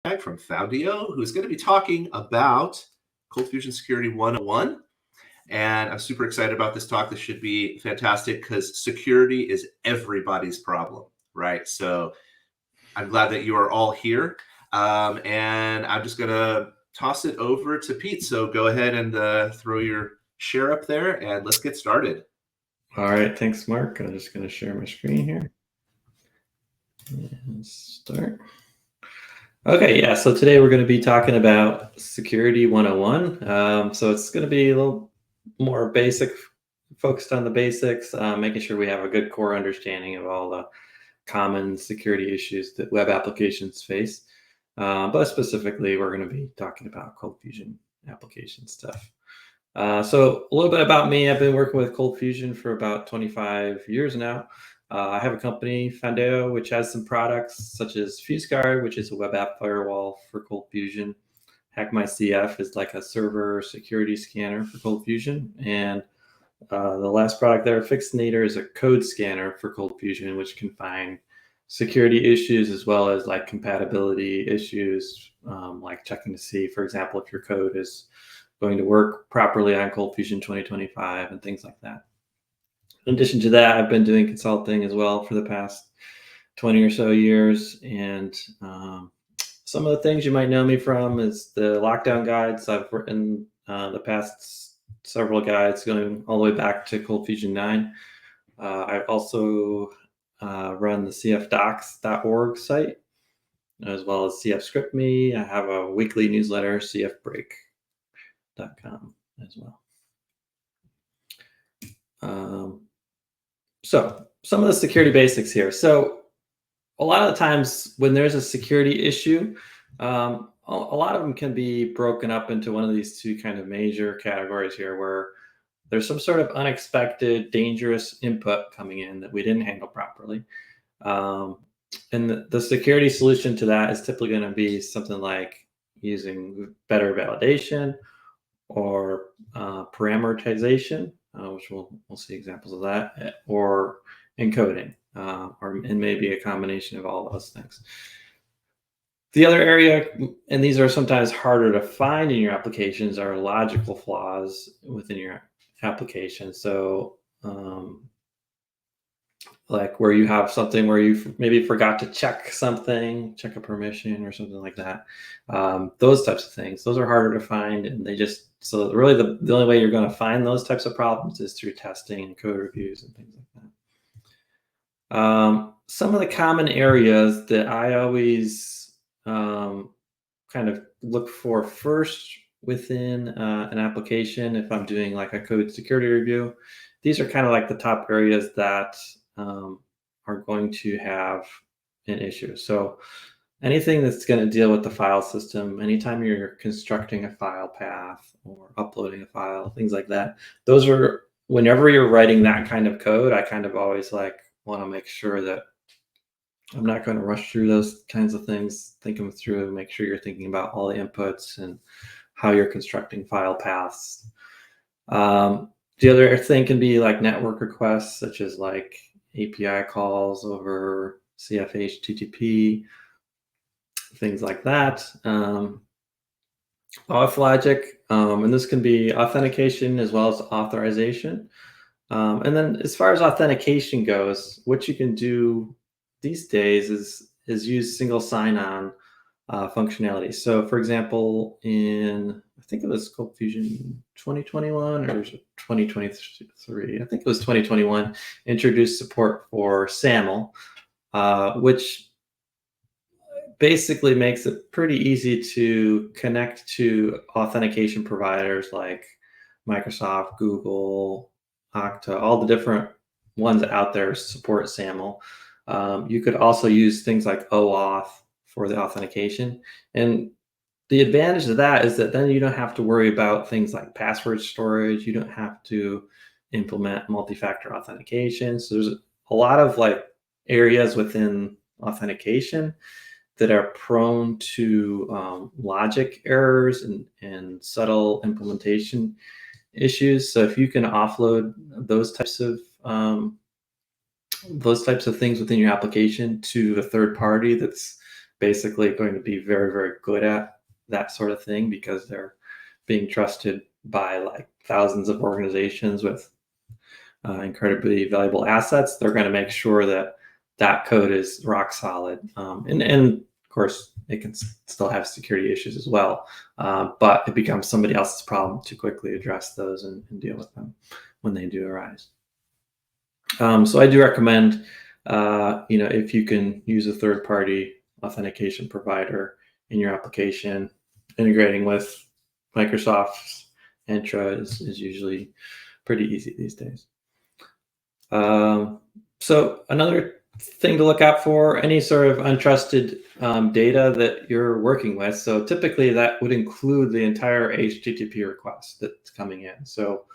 Freitag from Foundio, who's going to be talking about ColdFusion Security 101. And I'm super excited about this talk. This should be fantastic because security is everybody's problem, right? So I'm glad that you are all here. And I'm just going to toss it over to Pete. So go ahead and throw your share up there and let's get started. All right, thanks, Mark. I'm just going to share my screen here and start. Okay, yeah, so today we're going to be talking about Security 101. So it's going to be a little more basic, focused on the basics, making sure we have a good core understanding of all the common security issues that web applications face. But specifically, we're going to be talking about ColdFusion application stuff. So a little bit about me. I've been working with ColdFusion for about 25 years now. I have a company, Foundio, which has some products such as FuseGuard, which is a web app firewall for ColdFusion. HackMyCF is like a server security scanner for ColdFusion. And the last product there, Fixinator, is a code scanner for ColdFusion, which can find security issues as well as like compatibility issues, like checking to see, for example, if your code is going to work properly on ColdFusion 2025 and things like that. In addition to that, I've been doing consulting as well for the past 20 or so years. And some of the things you might know me from is the lockdown guides. I've written the past several guides going all the way back to ColdFusion 9. I've also run the cfdocs.org site, as well as CFScriptMe. I have a weekly newsletter, cfbreak.com as well. So some of the security basics here. So a lot of the times when there's a security issue, a lot of them can be broken up into one of these two kind of major categories here, where there's some sort of unexpected, dangerous input coming in that we didn't handle properly. And the security solution to that is typically going to be something like using better validation or parameterization, which we'll see examples of that, or encoding, and maybe a combination of all those things. The other area, and these are sometimes harder to find in your applications, are logical flaws within your application. So like where you have something where you maybe forgot to check something, check a permission or something like that. Those types of things, those are harder to find, and so really the only way you're going to find those types of problems is through testing and code reviews and things like that. Some of the common areas that I always kind of look for first within an application, if I'm doing like a code security review, these are kind of like the top areas that are going to have an issue. So anything that's going to deal with the file system, anytime you're constructing a file path or uploading a file, things like that, those are, whenever you're writing that kind of code, I kind of always like want to make sure that I'm not going to rush through those kinds of things, think them through, and make sure you're thinking about all the inputs and how you're constructing file paths. The other thing can be like network requests, such as like API calls over CF/HTTP, things like that. Auth logic, and this can be authentication as well as authorization. And then as far as authentication goes, what you can do these days is use single sign-on functionality. So for example, I think it was ColdFusion 2021 or 2023, I think it was 2021, introduced support for SAML, which basically makes it pretty easy to connect to authentication providers like Microsoft, Google, Okta, all the different ones out there support SAML. You could also use things like OAuth for the authentication. And the advantage of that is that then you don't have to worry about things like password storage. You don't have to implement multi-factor authentication. So there's a lot of like areas within authentication that are prone to logic errors and subtle implementation issues. So if you can offload those types of things within your application to a third party that's basically going to be very, very good at that sort of thing because they're being trusted by like thousands of organizations with incredibly valuable assets. They're going to make sure that that code is rock solid. And of course, it can still have security issues as well, but it becomes somebody else's problem to quickly address those and deal with them when they do arise. So I do recommend, if you can use a third-party authentication provider in your application, integrating with Microsoft's Entra is usually pretty easy these days. So another thing to look out for, any sort of untrusted data that you're working with. So typically that would include the entire HTTP request that's coming in. So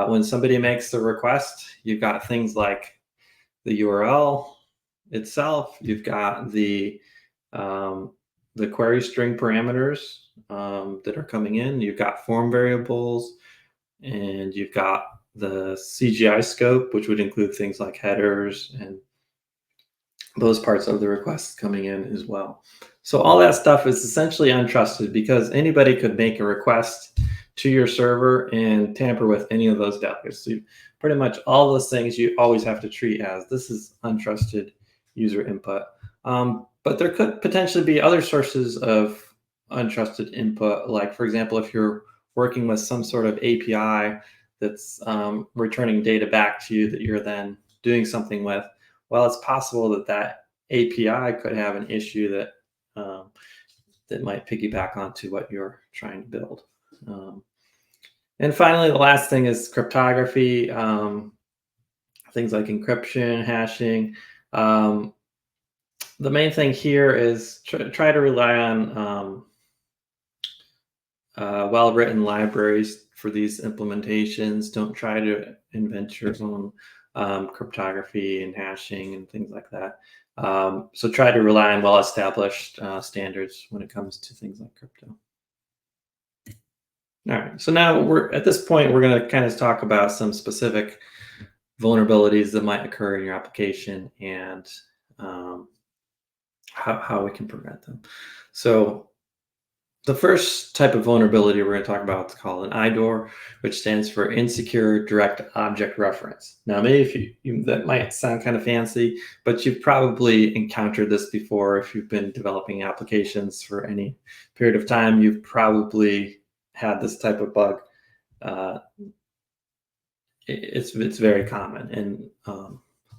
when somebody makes the request, you've got things like the URL itself, you've got the query string parameters that are coming in, you've got form variables, and you've got the CGI scope, which would include things like headers and those parts of the requests coming in as well. So all that stuff is essentially untrusted because anybody could make a request to your server and tamper with any of those delegates. So pretty much all those things you always have to treat as this is untrusted user input. But there could potentially be other sources of untrusted input. Like for example, if you're working with some sort of API that's returning data back to you that you're then doing something with, well, it's possible that that API could have an issue that that might piggyback onto what you're trying to build. And finally, the last thing is cryptography, things like encryption, hashing. The main thing here is try to rely on well-written libraries for these implementations. Don't try to invent your own cryptography and hashing and things like that. So try to rely on well-established standards when it comes to things like crypto. All right, so now we're at this point, we're going to kind of talk about some specific vulnerabilities that might occur in your application and how we can prevent them. So the first type of vulnerability we're going to talk about is called an IDOR, which stands for Insecure Direct Object Reference. Now, maybe that might sound kind of fancy, but you've probably encountered this before. If you've been developing applications for any period of time, you've probably had this type of bug. It's very common, and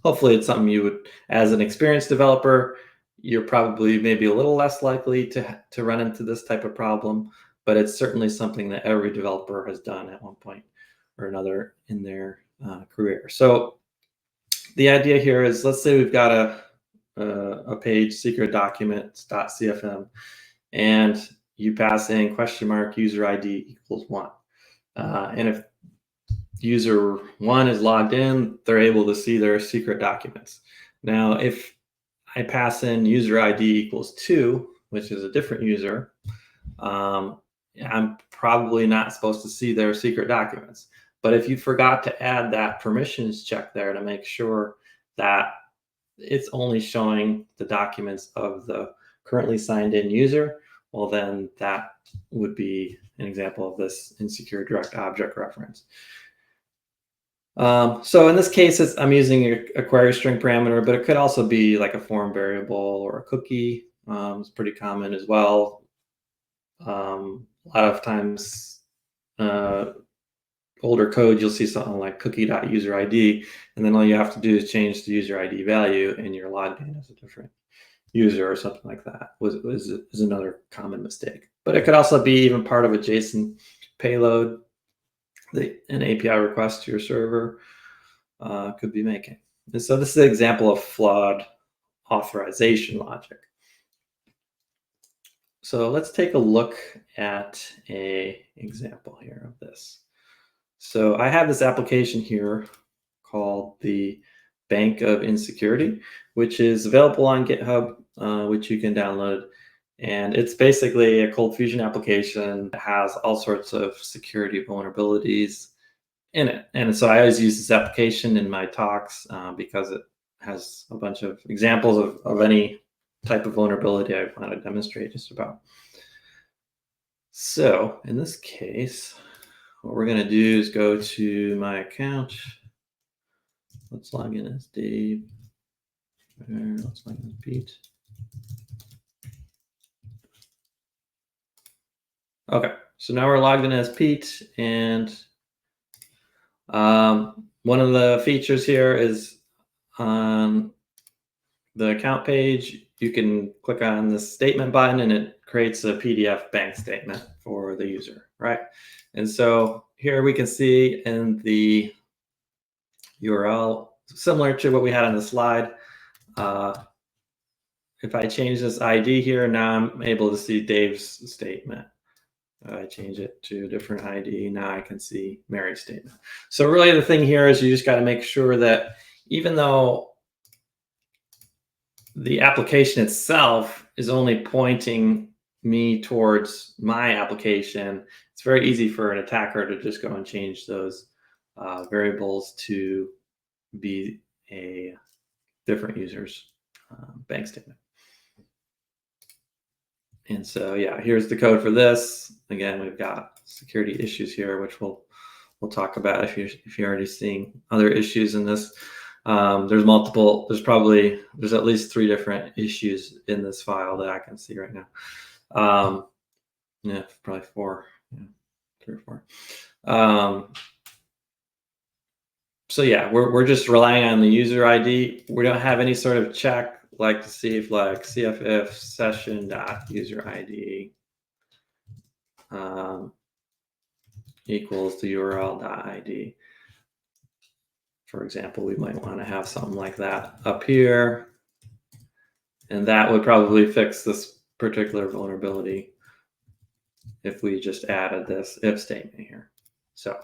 hopefully it's something you would, as an experienced developer, you're probably maybe a little less likely to run into this type of problem, but it's certainly something that every developer has done at one point or another in their career. So the idea here is, let's say we've got a page, secret documents.cfm, and you pass in $user ID equals 1. And if user 1 is logged in, they're able to see their secret documents. Now, if I pass in user ID equals 2, which is a different user, I'm probably not supposed to see their secret documents. But if you forgot to add that permissions check there to make sure that it's only showing the documents of the currently signed in user, well, then that would be an example of this insecure direct object reference. So in this case, I'm using a query string parameter, but it could also be like a form variable or a cookie. It's pretty common as well. A lot of times, older code, you'll see something like cookie.userid, and then all you have to do is change the user ID value, and you're logged in as a different user or something like that. Is another common mistake. But it could also be even part of a JSON payload an API request to your server could be making. And so this is an example of flawed authorization logic. So let's take a look at an example here of this. So I have this application here called the Bank of Insecurity, which is available on GitHub, which you can download. And it's basically a ColdFusion application that has all sorts of security vulnerabilities in it. And so I always use this application in my talks because it has a bunch of examples of any type of vulnerability I want to demonstrate just about. So in this case, what we're going to do is go to my account. Let's log in as Dave. Let's log in as Pete. Okay, so now we're logged in as Pete, and one of the features here is on the account page, you can click on the statement button and it creates a PDF bank statement for the user, right? And so here we can see in the URL, similar to what we had on the slide, if I change this ID here, now I'm able to see Dave's statement. I change it to a different ID. Now I can see Mary's statement. So really the thing here is you just got to make sure that even though the application itself is only pointing me towards my application, it's very easy for an attacker to just go and change those variables to be a different user's bank statement. And so, yeah, here's the code for this. Again, we've got security issues here, which we'll talk about if you're already seeing other issues in this. There's multiple. There's at least 3 different issues in this file that I can see right now. Yeah, probably 4. Yeah, 3 or 4. So yeah, we're just relying on the user ID. We don't have any sort of check like to see if like cff session.user ID equals the URL.id. For example, we might want to have something like that up here, and that would probably fix this particular vulnerability if we just added this if statement here. So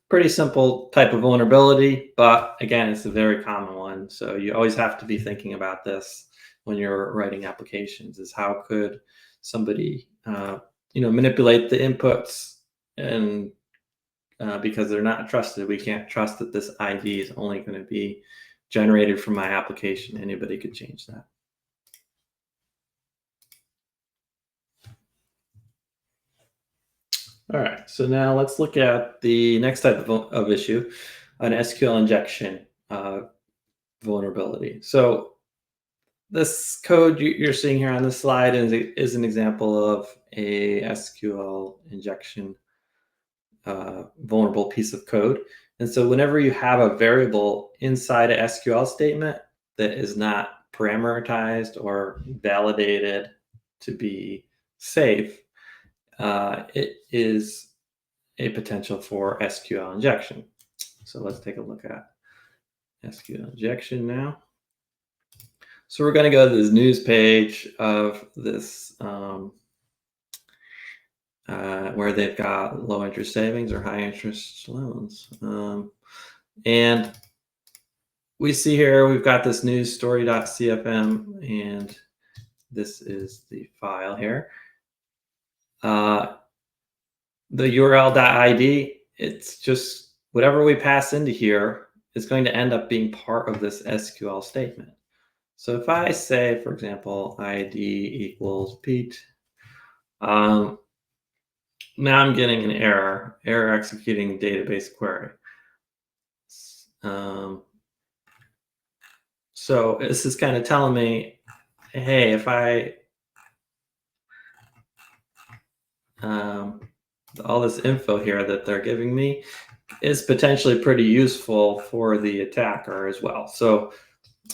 pretty simple type of vulnerability, but again, it's a very common one. So you always have to be thinking about this when you're writing applications, is how could somebody manipulate the inputs, and because they're not trusted, we can't trust that this ID is only going to be generated from my application. Anybody could change that. All right, so now let's look at the next type of issue, an SQL injection vulnerability. So this code you're seeing here on this slide is an example of a SQL injection vulnerable piece of code. And so whenever you have a variable inside a SQL statement that is not parameterized or validated to be safe, it is a potential for SQL injection. So let's take a look at SQL injection now. So we're going to go to this news page of this where they've got low interest savings or high interest loans. And we see here we've got this news story.cfm, and this is the file here. The URL.id, it's just whatever we pass into here is going to end up being part of this SQL statement. So if I say, for example, ID equals Pete, now I'm getting an error executing database query. So this is kind of telling me, hey, if I all this info here that they're giving me is potentially pretty useful for the attacker as well. So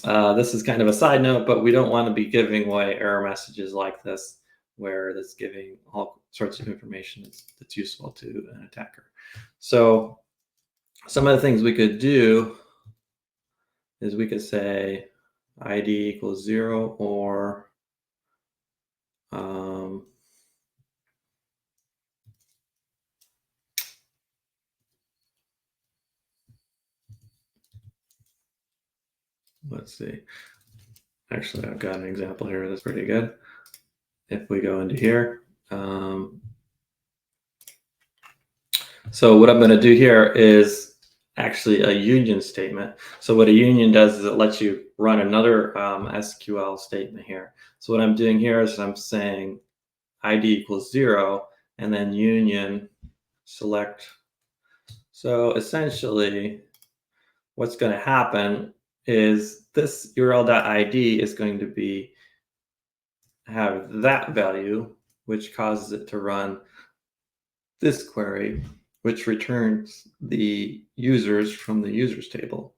this is kind of a side note, but we don't want to be giving away error messages like this, where that's giving all sorts of information that's useful to an attacker. So some of the things we could do is we could say ID equals 0, or let's see. Actually, I've got an example here that's pretty good. If we go into here, so what I'm going to do here is actually a union statement. So what a union does is it lets you run another SQL statement here. So what I'm doing here is I'm saying ID equals 0, and then union select. So essentially, what's going to happen is this URL.id is going to have that value, which causes it to run this query, which returns the users from the users table.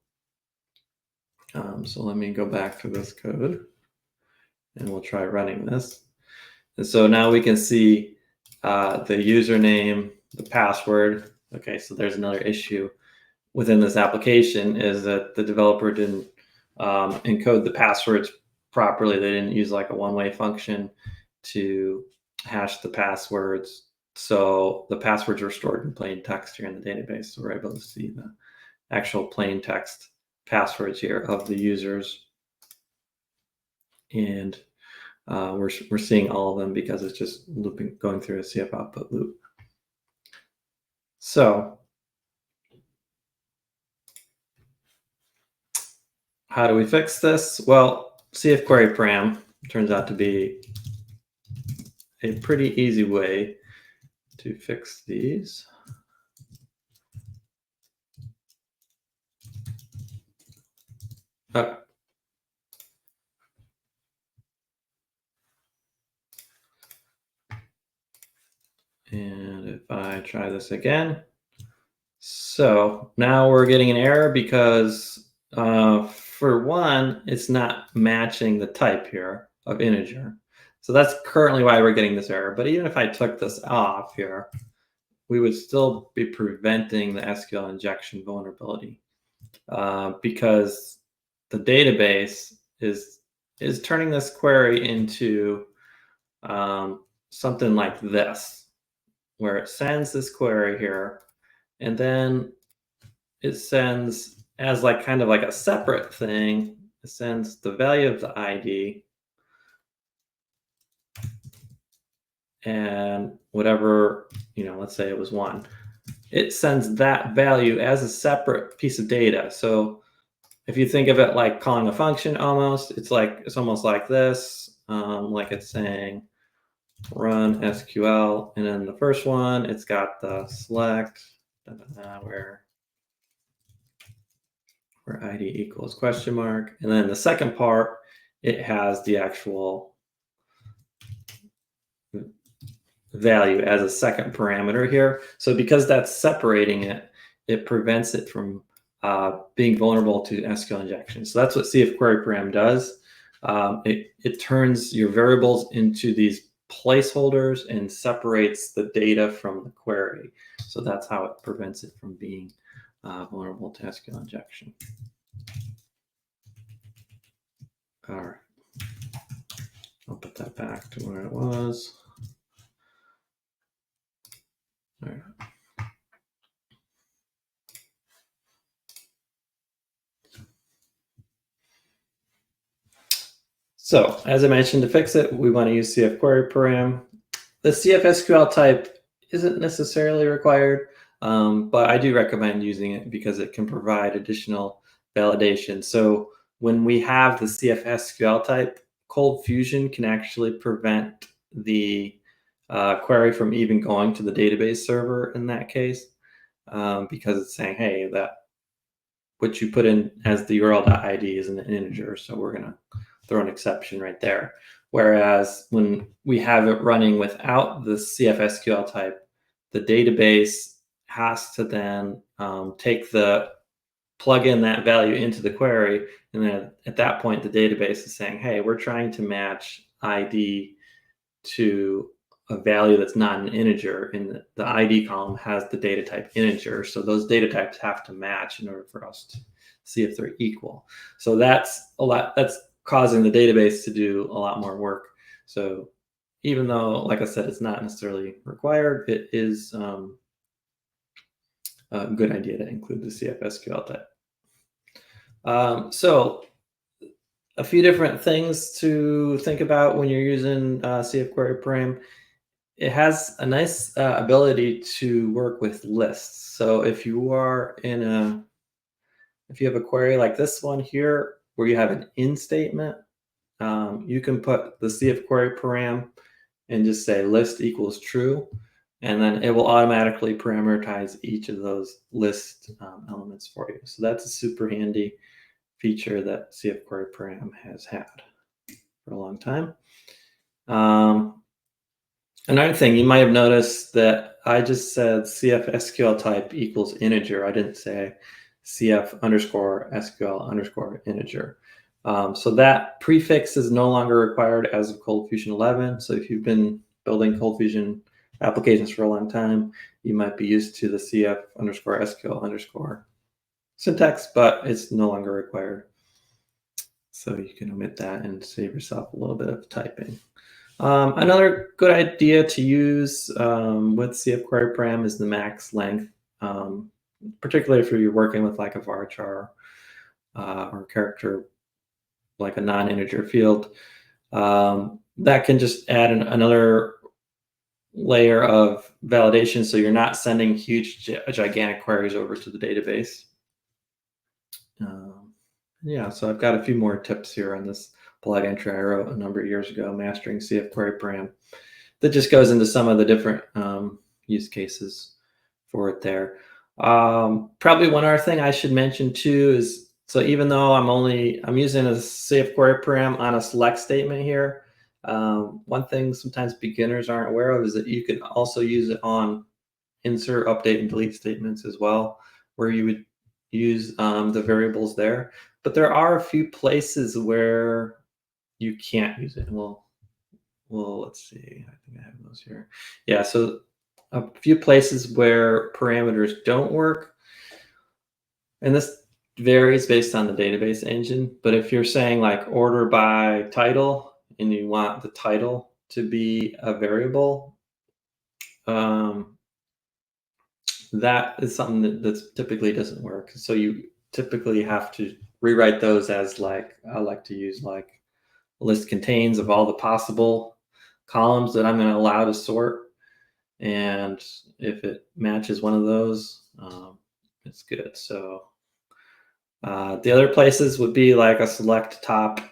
So let me go back to this code, and we'll try running this. And so now we can see the username, the password. Okay, so there's another issue within this application is that the developer didn't encode the passwords properly. They didn't use like a one-way function to hash the passwords. So the passwords were stored in plain text here in the database. So we're able to see the actual plain text passwords here of the users. And we're seeing all of them because it's just looping, going through a CF output loop. So how do we fix this? Well, CF query param turns out to be a pretty easy way to fix these. Okay. And if I try this again, so now we're getting an error because for one, it's not matching the type here of integer. So that's currently why we're getting this error. But even if I took this off here, we would still be preventing the SQL injection vulnerability because the database is turning this query into something like this, where it sends this query here, and then it sends as like kind of like a separate thing. It sends the value of the ID and whatever, let's say it was 1. It sends that value as a separate piece of data. So if you think of it like calling a function almost, it's almost like this, like it's saying run SQL, and then the first one, it's got the select where ID equals question mark, and then the second part, it has the actual value as a second parameter here. So because that's separating it, it prevents it from being vulnerable to SQL injection. So that's what CF query param does. It turns your variables into these placeholders and separates the data from the query. So that's how it prevents it from being vulnerable to SQL injection. All right, I'll put that back to where it was. All right. So as I mentioned, to fix it, we want to use CF query param. The CF SQL type isn't necessarily required, but I do recommend using it because it can provide additional validation. So when we have the CF SQL type, ColdFusion can actually prevent the query from even going to the database server in that case, because it's saying, hey, that what you put in as the URL.id is an integer, so we're going to throw an exception right there. Whereas when we have it running without the CF SQL type, the database has to then plug in that value into the query, and then at that point, the database is saying, hey, we're trying to match ID to a value that's not an integer, and the ID column has the data type integer. So those data types have to match in order for us to see if they're equal. So that's causing the database to do a lot more work. So even though, like I said, it's not necessarily required, it is a good idea to include the CF SQL type. So a few different things to think about when you're using CF query param. It has a nice ability to work with lists. So if you are in a if you have a query like this one here, where you have an in statement, you can put the CF query param and just say list equals true, and then it will automatically parameterize each of those list elements for you. So that's a super handy feature that CF query param has had for a long time. Another thing, you might have noticed that I just said CF SQL type equals integer. I didn't say CF underscore SQL underscore integer. So that prefix is no longer required as of ColdFusion 11. So if you've been building ColdFusion applications for a long time, you might be used to the CF underscore SQL underscore syntax, but it's no longer required. So you can omit that and save yourself a little bit of typing. Another good idea to use with CF query param is the max length, particularly if you're working with like a varchar or character, like a non-integer field. That can just add another layer of validation, so you're not sending huge, gigantic queries over to the database. Yeah, so I've got a few more tips here on this blog entry I wrote a number of years ago, Mastering CF Query Param, that just goes into some of the different use cases for it there. Probably one other thing I should mention too is, so even though I'm using a CF Query Param on a select statement here, one thing sometimes beginners aren't aware of is that you can also use it on insert, update, and delete statements as well, where you would use the variables there. But there are a few places where you can't use it. Well, let's see. I think I have those here. Yeah, so a few places where parameters don't work. And this varies based on the database engine. But if you're saying like order by title and you want the title to be a variable, that is something that typically doesn't work. So you typically have to rewrite those as like, I like to use like a list contains of all the possible columns that I'm going to allow to sort. And if it matches one of those, it's good. So the other places would be like a select top,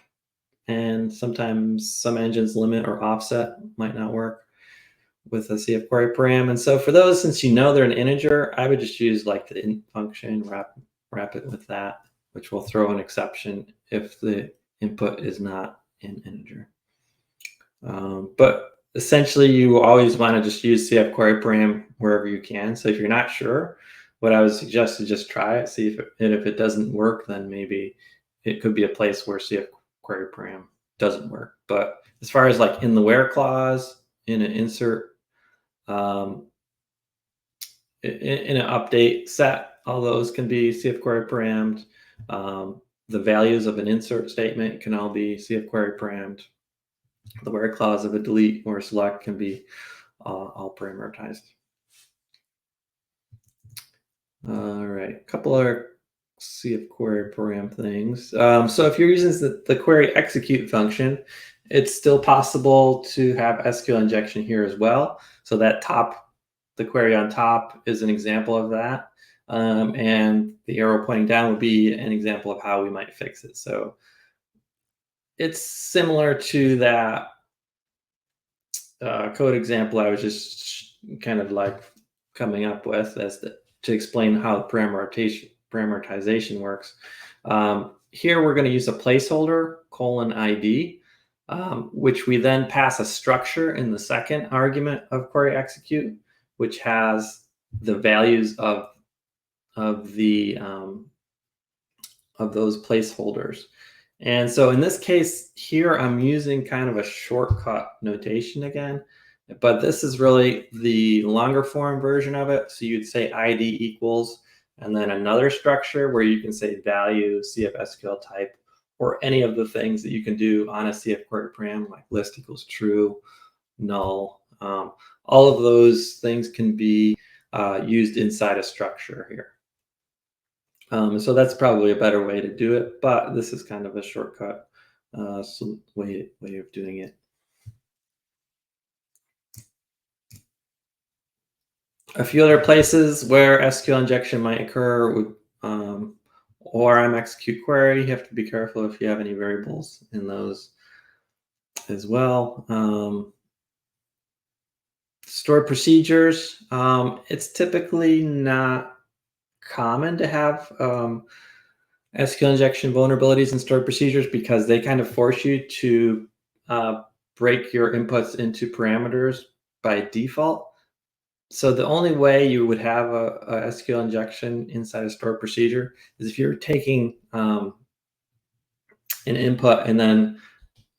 and sometimes some engines limit or offset might not work with a CF query param. And so for those, since you know they're an integer, I would just use like the int function, wrap it with that, which will throw an exception if the input is not an integer. But essentially, you always want to just use CF query param wherever you can. So if you're not sure, what I would suggest is just try it, see if it doesn't work, then maybe it could be a place where CF query param doesn't work. But as far as like in the where clause, in an insert, in an update set, all those can be CF query parammed. The values of an insert statement can all be CF query parammed. The where clause of a delete or a select can be all parameterized. All right, a couple other CF query param things. So if you're using the query execute function, it's still possible to have SQL injection here as well. So that the query on top is an example of that. And the arrow pointing down would be an example of how we might fix it. So it's similar to that code example I was just kind of like coming up with to explain how parameterization works. Here we're going to use a placeholder :ID, which we then pass a structure in the second argument of query execute, which has the values of those placeholders. And so in this case here, I'm using kind of a shortcut notation again, but this is really the longer form version of it. So you'd say ID equals, and then another structure where you can say value, CF SQL type, or any of the things that you can do on a CF query param, like list equals true, null. All of those things can be used inside a structure here. So that's probably a better way to do it, but this is kind of a shortcut way of doing it. A few other places where SQL injection might occur would, ORM execute query. You have to be careful if you have any variables in those as well. Stored procedures. It's typically not common to have SQL injection vulnerabilities in stored procedures because they kind of force you to break your inputs into parameters by default. So the only way you would have a SQL injection inside a stored procedure is if you're taking an input and then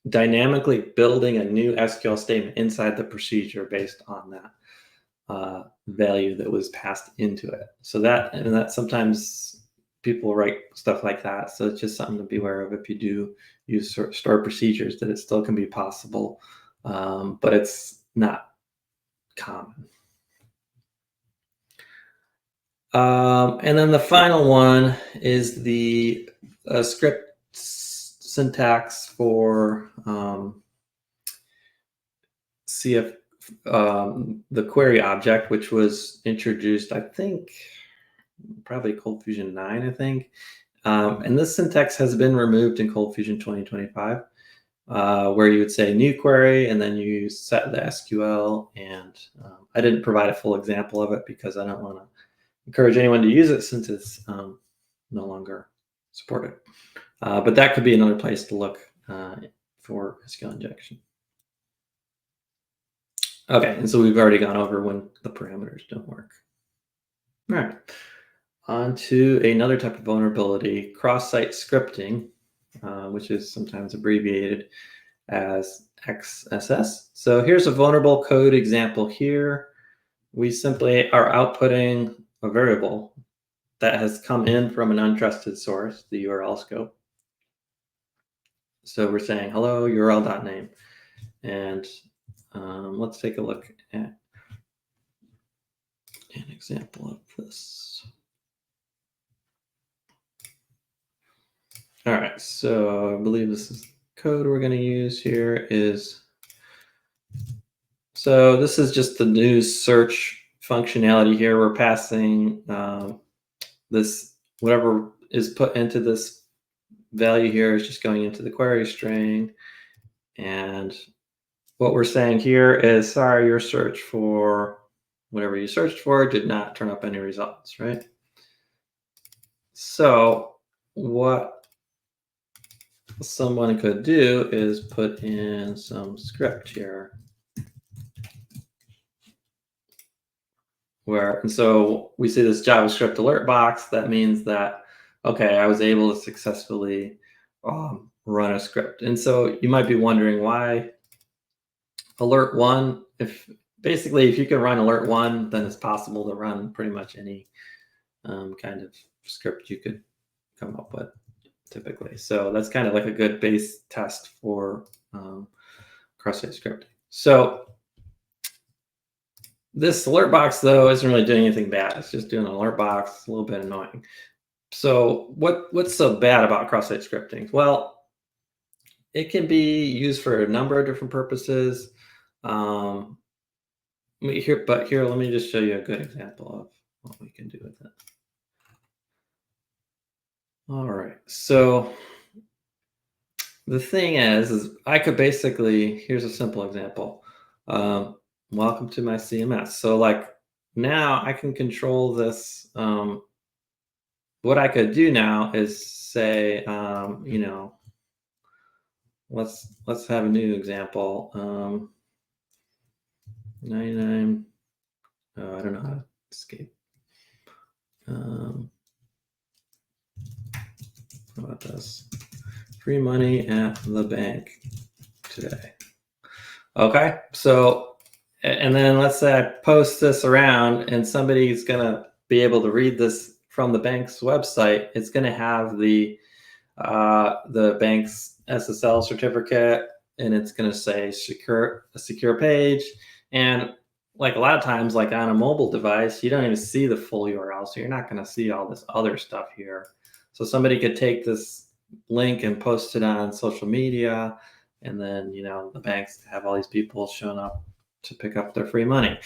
dynamically building a new SQL statement inside the procedure based on that value that was passed into it. So that sometimes people write stuff like that. So it's just something to be aware of if you do use stored procedures, that it still can be possible, but it's not common. And then the final one is the script syntax for CF, the query object, which was introduced, I think, probably ColdFusion 9, I think. And this syntax has been removed in ColdFusion 2025, where you would say new query, and then you set the SQL. And I didn't provide a full example of it because I don't want to encourage anyone to use it since it's no longer supported. But that could be another place to look for SQL injection. Okay, and so we've already gone over when the parameters don't work. All right, on to another type of vulnerability, cross-site scripting, which is sometimes abbreviated as XSS. So here's a vulnerable code example here. We simply are outputting a variable that has come in from an untrusted source, the URL scope. So we're saying hello URL.name, and let's take a look at an example of this. All right, so I believe this is code we're going to use here is, so this is just the new search functionality here. We're passing this, whatever is put into this value here is just going into the query string. And what we're saying here is, sorry, your search for whatever you searched for did not turn up any results, right? So what someone could do is put in some script here and so we see this JavaScript alert box. That means that, okay, I was able to successfully run a script. And so you might be wondering why alert one, if you can run alert one, then it's possible to run pretty much any kind of script you could come up with typically. So that's kind of like a good base test for cross-site scripting. So this alert box, though, isn't really doing anything bad. It's just doing an alert box. It's a little bit annoying. So what's so bad about cross-site scripting? Well, it can be used for a number of different purposes. Here, let me just show you a good example of what we can do with it. All right, so the thing is I could basically, here's a simple example. Welcome to my CMS. So like now I can control this. What I could do now is say, you know, let's have a new example. 99. Oh, I don't know how to escape. How about this? Free money at the bank today. Okay, so, and then let's say I post this around and somebody's gonna be able to read this from the bank's website. It's gonna have the bank's SSL certificate, and it's gonna say a secure page. And like a lot of times, like on a mobile device, you don't even see the full URL, so you're not gonna see all this other stuff here. So somebody could take this link and post it on social media, and then, you know, the banks have all these people showing up to pick up their free money.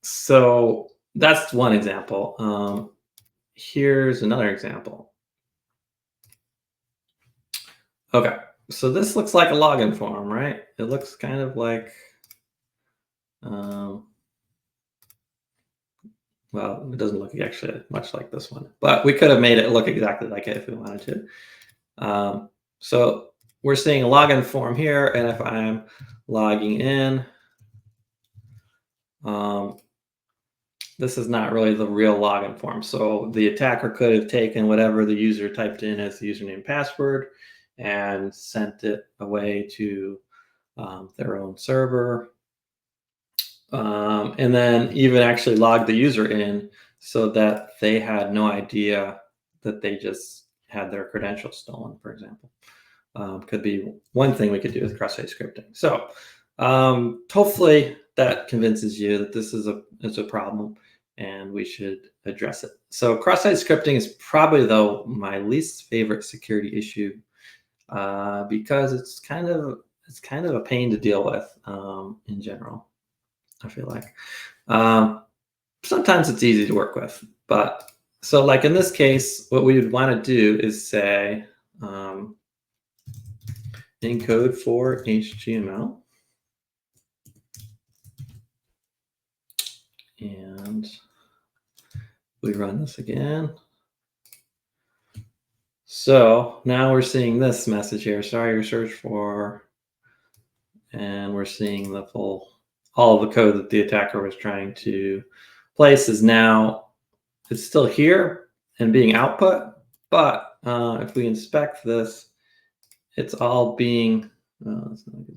So that's one example. here's another example. Okay, so this looks like a login form, right? It looks kind of like, well, it doesn't look actually much like this one, but we could have made it look exactly like it if we wanted to. So we're seeing a login form here, and if I'm logging in, this is not really the real login form. So the attacker could have taken whatever the user typed in as the username and password and sent it away to their own server. And then even actually logged the user in so that they had no idea that they just had their credentials stolen, for example. Could be one thing we could do with cross-site scripting. So hopefully that convinces you that this is a problem and we should address it. So cross-site scripting is probably, though, my least favorite security issue because it's kind of a pain to deal with in general, I feel like. Sometimes it's easy to work with, but so like in this case, what we would want to do is say encode for HTML. And we run this again. So now we're seeing this message here. Sorry, your search for, and we're seeing the all of the code that the attacker was trying to place is now, it's still here and being output, but if we inspect this, it's all being, that's not good.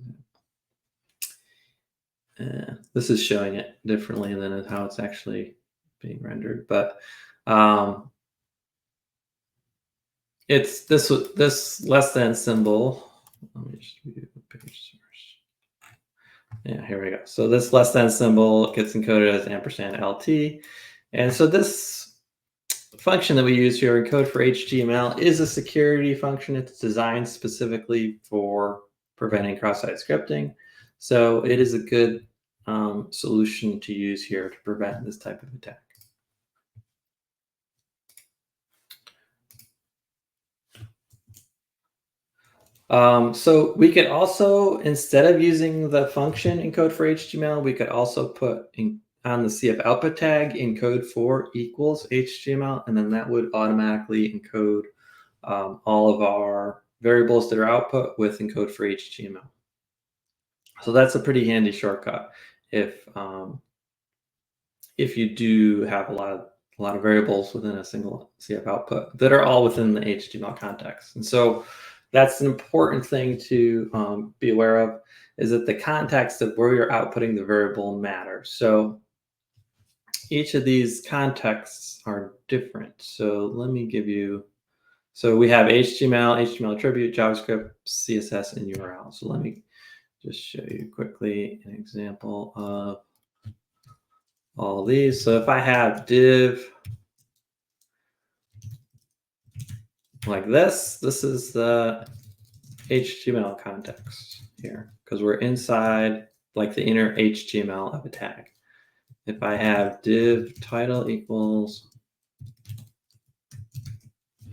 This is showing it differently than how it's actually being rendered, but it's this less than symbol. Let me just view the page source. Yeah, here we go. So this less than symbol gets encoded as &LT. And so this function that we use here, encode for HTML, is a security function. It's designed specifically for preventing cross-site scripting. So it is a good solution to use here to prevent this type of attack. So we could also, instead of using the function encode for HTML, we could also put on the CF output tag encode for equals HTML, and then that would automatically encode all of our variables that are output with encode for HTML. So that's a pretty handy shortcut if you do have a lot of variables within a single CF output that are all within the HTML context. And so that's an important thing to be aware of, is that the context of where you're outputting the variable matters. So each of these contexts are different. So let me give you, so we have HTML, HTML attribute, JavaScript, CSS, and URL. So let me just show you quickly an example of all these. So if I have div like this is the HTML context here, because we're inside like the inner HTML of a tag. If I have div title equals,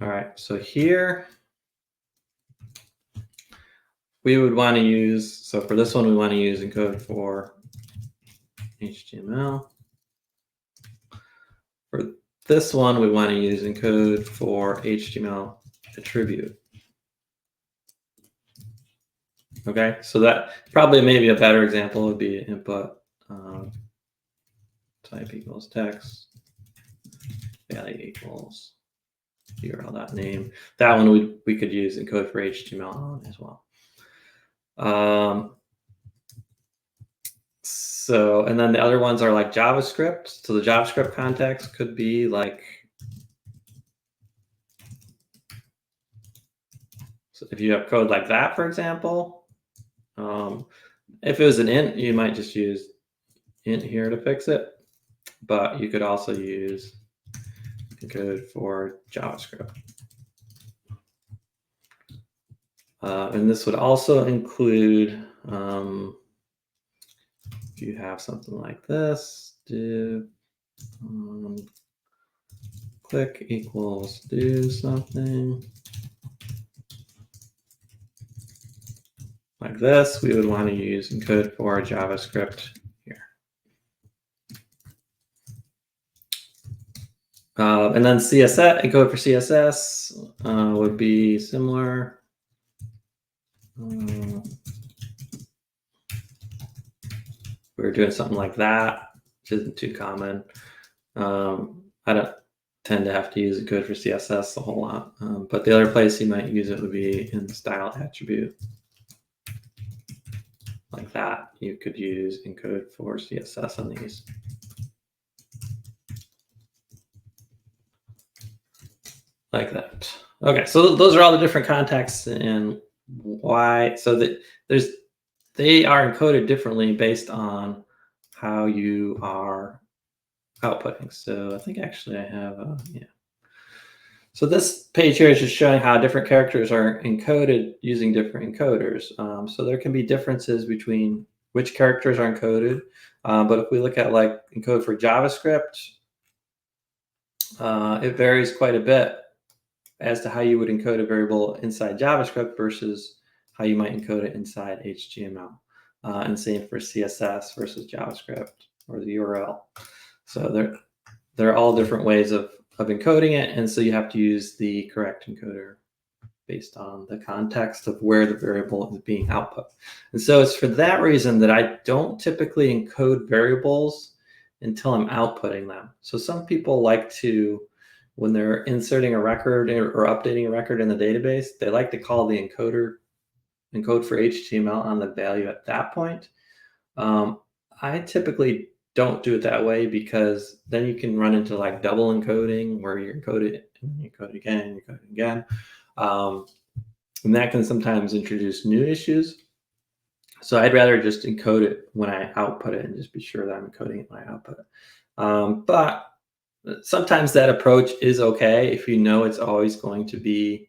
all right, so here we would want to use, so for this one, we want to use encode for HTML. For this one, we want to use encode for HTML attribute. Okay, so that probably maybe a better example would be input type equals text, value equals URL.name. That one we could use encode for HTML on as well. So, and then the other ones are like JavaScript. So the JavaScript context could be like, so if you have code like that, for example, if it was an int, you might just use int here to fix it, but you could also use encode for JavaScript. And this would also include, if you have something like this, div click equals do something like this, we would want to use encode for JavaScript here. And then CSS, encode for CSS would be similar. We're doing something like that, which isn't too common. I don't tend to have to use encode for CSS a whole lot, but the other place you might use it would be in the style attribute. Like that, you could use encode for CSS on these. Like that. Okay, so those are all the different contexts and why. So that they are encoded differently based on how you are outputting. So I think actually I have yeah. So this page here is just showing how different characters are encoded using different encoders. So there can be differences between which characters are encoded. But if we look at like encode for JavaScript, it varies quite a bit as to how you would encode a variable inside JavaScript versus how you might encode it inside HTML. And same for CSS versus JavaScript or the URL. So they're all different ways of encoding it, and so you have to use the correct encoder based on the context of where the variable is being output. And so it's for that reason that I don't typically encode variables until I'm outputting them. So some people like to, when they're inserting a record or updating a record in the database, they like to call the encode for HTML on the value at that point. I typically don't do it that way because then you can run into like double encoding where you encode it and you encode it again, you encode it again. And that can sometimes introduce new issues. So I'd rather just encode it when I output it and just be sure that I'm encoding it when I output it. But sometimes that approach is okay if you know it's always going to be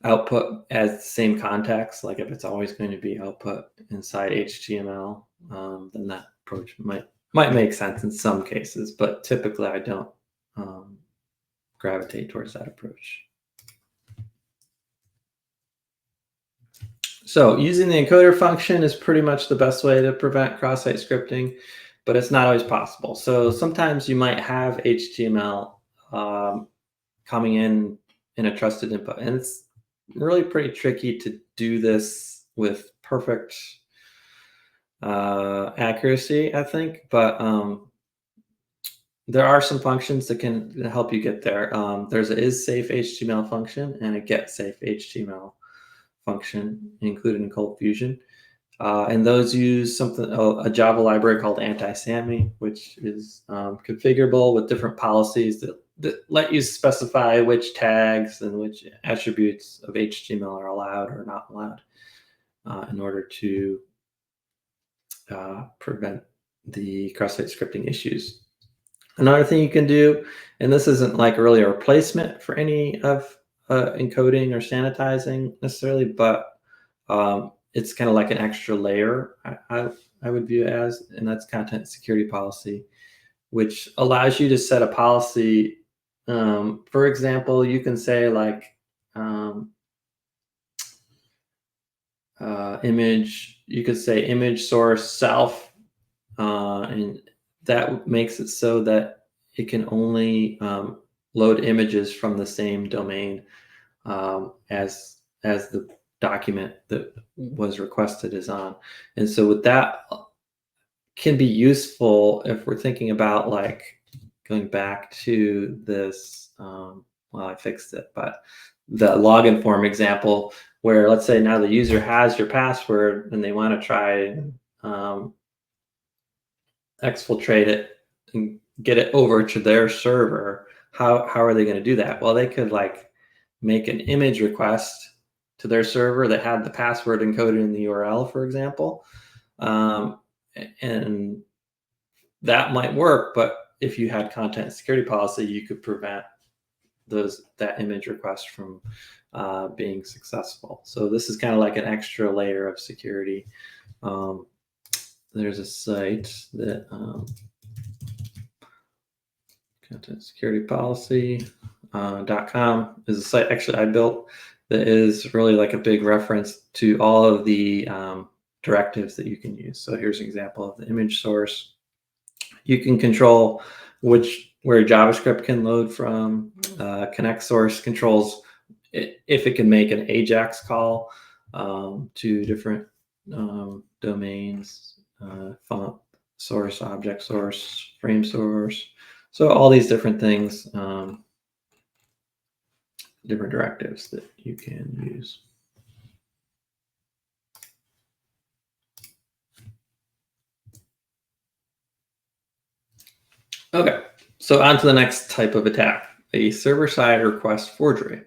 output as the same context. Like if it's always going to be output inside HTML, then that approach might make sense in some cases, but typically I don't gravitate towards that approach. So using the encoder function is pretty much the best way to prevent cross-site scripting, but it's not always possible. So sometimes you might have HTML coming in a trusted input, and it's really pretty tricky to do this with perfect accuracy, I think, but there are some functions that can help you get there. There's a isSafeHTML function and a getSafeHTML function included in ColdFusion. And those use a Java library called anti-SAMI, which is configurable with different policies that let you specify which tags and which attributes of HTML are allowed or not allowed in order to prevent the cross-site scripting issues. Another thing you can do, and this isn't like really a replacement for any of encoding or sanitizing necessarily, but it's kind of like an extra layer I would view it as, and that's content security policy, which allows you to set a policy. For example, you can say like image, you could say image source self, and that makes it so that it can only load images from the same domain as the document that was requested is on. And so with that can be useful if we're thinking about like going back to this, well, I fixed it, but the login form example where let's say now the user has your password and they want to try exfiltrate it and get it over to their server. How are they going to do that? Well, they could like make an image request to their server that had the password encoded in the URL, for example. And that might work, but if you had content security policy, you could prevent that image request from being successful. So this is kind of like an extra layer of security. There's a site that content security policy.com is a site actually I built that is really like a big reference to all of the directives that you can use. So here's an example of the image source. You can control where JavaScript can load from. Connect source controls if it can make an AJAX call to different domains, font source, object source, frame source. So all these different things, different directives that you can use. Okay, so on to the next type of attack, a server-side request forgery.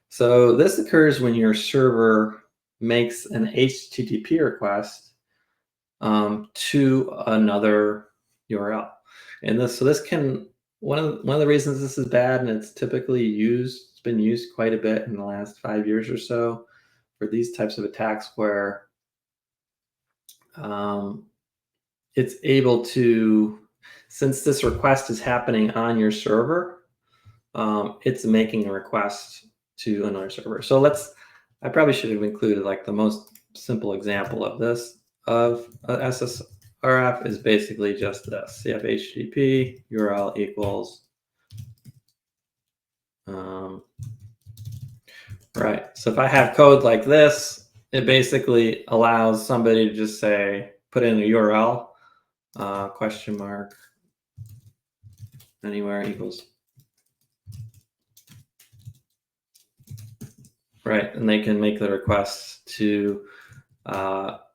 So this occurs when your server makes an HTTP request to another URL. And this can, one of the reasons this is bad, and it's typically used, it's been used quite a bit in the last 5 years or so for these types of attacks where it's able to, since this request is happening on your server, it's making a request to another server. So I probably should have included like the most simple example of this, of SSRF is basically just this, CF-HTTP URL equals, right. So if I have code like this, it basically allows somebody to just say, put in a URL, question mark, anywhere equals. Right, and they can make the request to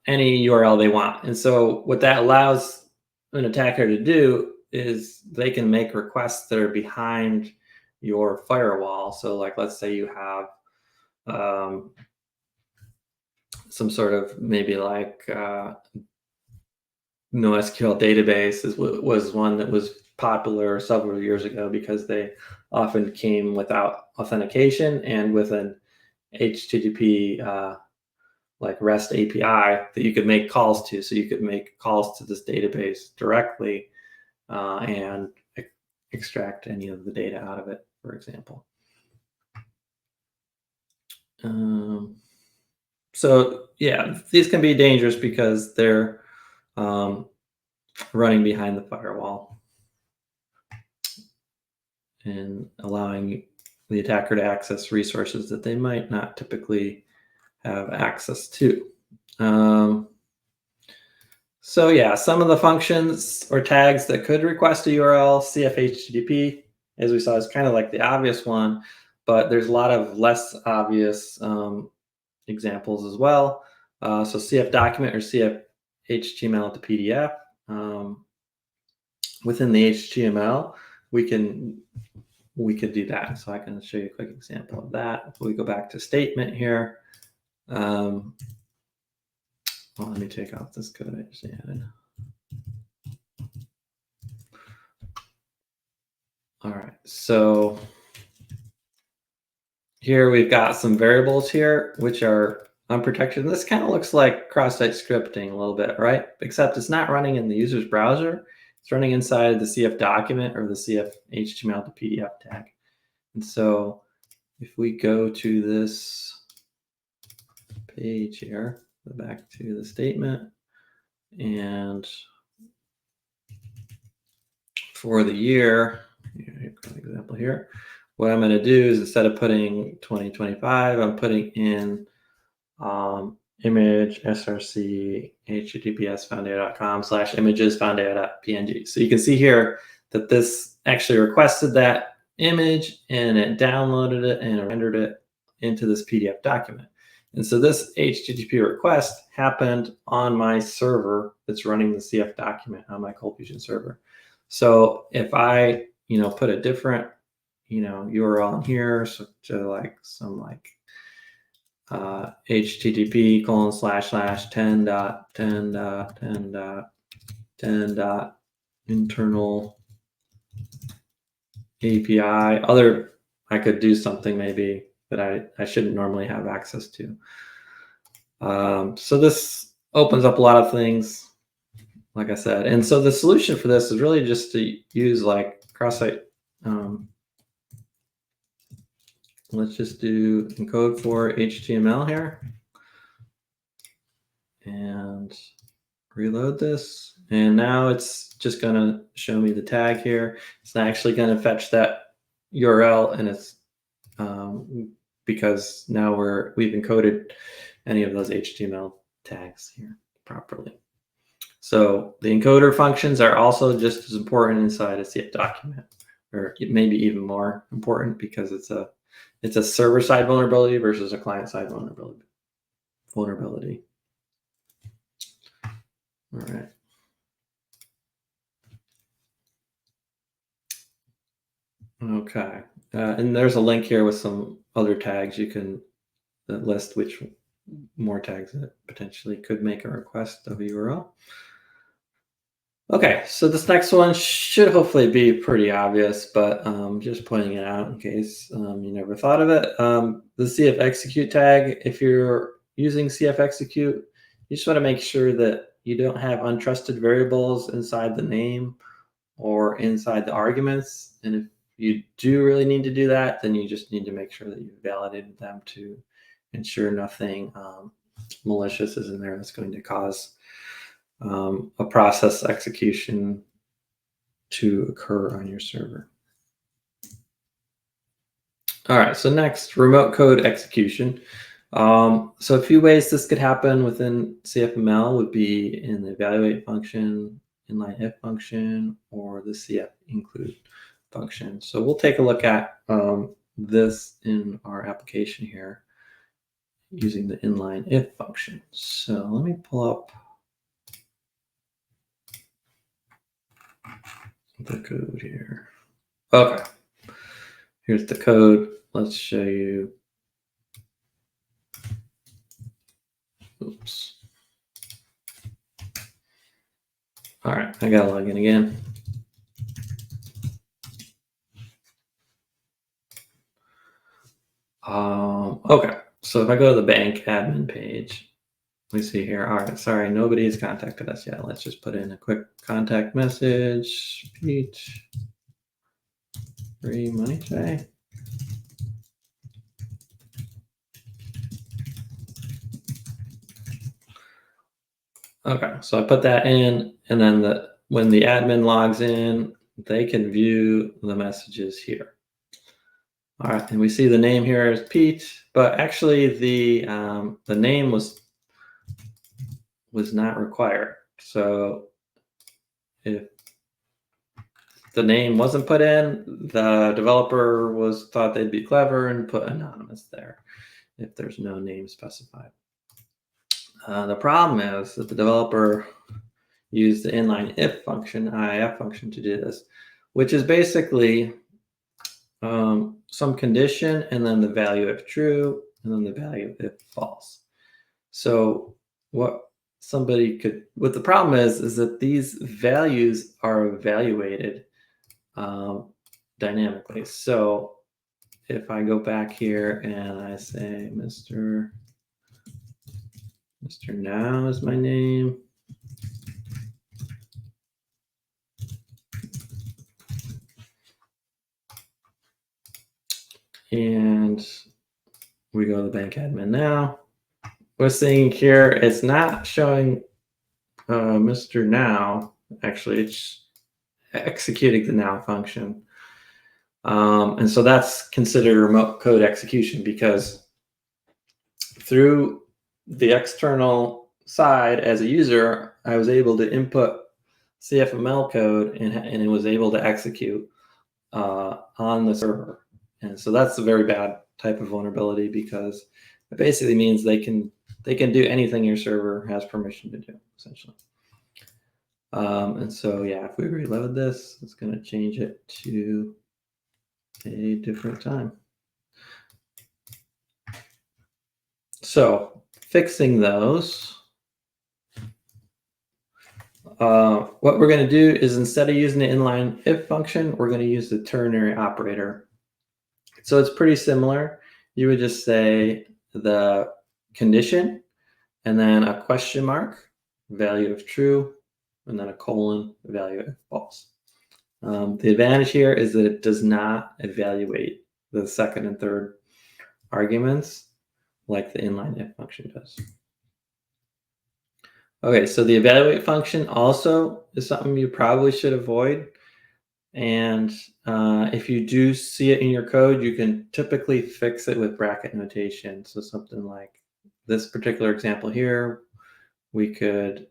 any URL they want. And so what that allows an attacker to do is they can make requests that are behind your firewall. So like, let's say you have some sort of maybe like NoSQL database was one that was popular several years ago because they often came without authentication and with an HTTP like REST API that you could make calls to. So you could make calls to this database directly and extract any of the data out of it, for example. So yeah, these can be dangerous because they're running behind the firewall and allowing the attacker to access resources that they might not typically have access to. So yeah, some of the functions or tags that could request a URL, CF-HTTP, as we saw, is kind of like the obvious one, but there's a lot of less obvious examples as well. So CF document or CF HTML to PDF. Within the HTML, we could do that. So I can show you a quick example of that. If we go back to statement here. Well, let me take off this code I just added. All right, so here we've got some variables here, which are unprotected. And this kind of looks like cross-site scripting a little bit, right? Except it's not running in the user's browser. It's running inside the CF document or the CF HTML to PDF tag. And so if we go to this page here, go back to the statement, and for the year, example here, what I'm going to do is instead of putting 2025, I'm putting in image src https foundeo.com/images foundeo.png. So you can see here that this actually requested that image and it downloaded it and rendered it into this PDF document. And so this HTTP request happened on my server that's running the CF document on my ColdFusion server. So if I, put a different, URL in here, so to like some like http://10.10.10.10.internal API. I could do something maybe that I shouldn't normally have access to. So this opens up a lot of things, like I said. And so the solution for this is really just to use like cross-site Let's just do encode for HTML here and reload this. And now it's just going to show me the tag here. It's not actually going to fetch that URL, and it's because now we've encoded any of those HTML tags here properly. So the encoder functions are also just as important inside a CF document, or maybe even more important because it's a server-side vulnerability versus a client-side vulnerability. All right. Okay. And there's a link here with some other tags you can list which more tags that potentially could make a request of a URL. Okay, so this next one should hopefully be pretty obvious, but just pointing it out in case you never thought of it. The CF execute tag, if you're using CF execute, you just want to make sure that you don't have untrusted variables inside the name or inside the arguments. And if you do really need to do that, then you just need to make sure that you've validated them to ensure nothing malicious is in there that's going to cause a process execution to occur on your server. All right, so next, remote code execution. So a few ways this could happen within CFML would be in the evaluate function, inline if function, or the CF include function. So we'll take a look at this in our application here using the inline if function. So let me pull up the code here. Okay, here's the code. Let's show you. Oops. All right, I gotta log in again. Okay, so if I go to the bank admin page, we see here, all right, sorry, nobody has contacted us yet. Let's just put in a quick contact message. Pete, free money today. Okay, so I put that in, and then when the admin logs in, they can view the messages here. All right, and we see the name here is Pete, but actually the name was not required. So if the name wasn't put in, the developer thought they'd be clever and put anonymous there if there's no name specified. The problem is that the developer used the inline if function, IIF function, to do this, which is basically some condition and then the value if true and then the value if false. So what the problem is that these values are evaluated dynamically. So if I go back here and I say Mr. Now is my name. And we go to the bank admin now. We're seeing here it's not showing Mr. Now. Actually, it's executing the now function. And so that's considered remote code execution because through the external side as a user, I was able to input CFML code and it was able to execute on the server. And so that's a very bad type of vulnerability because it basically means they can do anything your server has permission to do, essentially. And so, yeah, if we reload this, it's going to change it to a different time. So fixing those, what we're going to do is instead of using the inline if function, we're going to use the ternary operator. So it's pretty similar. You would just say the condition and then a question mark, value of true, and then a colon, value of false. The advantage here is that it does not evaluate the second and third arguments like the inline if function does. Okay, so the evaluate function also is something you probably should avoid. And if you do see it in your code, you can typically fix it with bracket notation. So something like this particular example here, the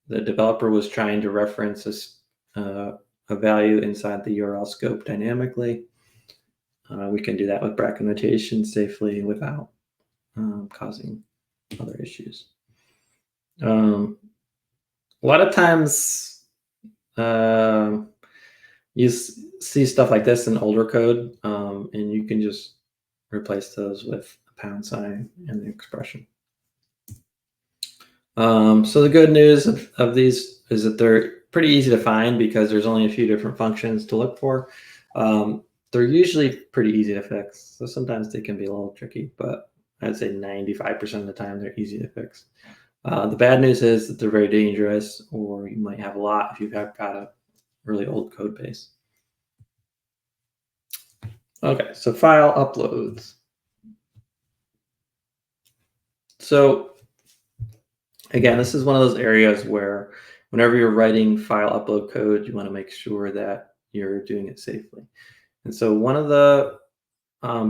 developer was trying to reference a value inside the URL scope dynamically. We can do that with bracket notation safely without causing other issues. A lot of times you see stuff like this in older code, and you can just replace those with a pound sign and the expression. So the good news of these is that they're pretty easy to find because there's only a few different functions to look for. They're usually pretty easy to fix. So sometimes they can be a little tricky, but I'd say 95% of the time they're easy to fix. The bad news is that they're very dangerous, or you might have a lot if you've got a really old code base. Okay, so file uploads. So again, this is one of those areas where whenever you're writing file upload code, you want to make sure that you're doing it safely. And so one of the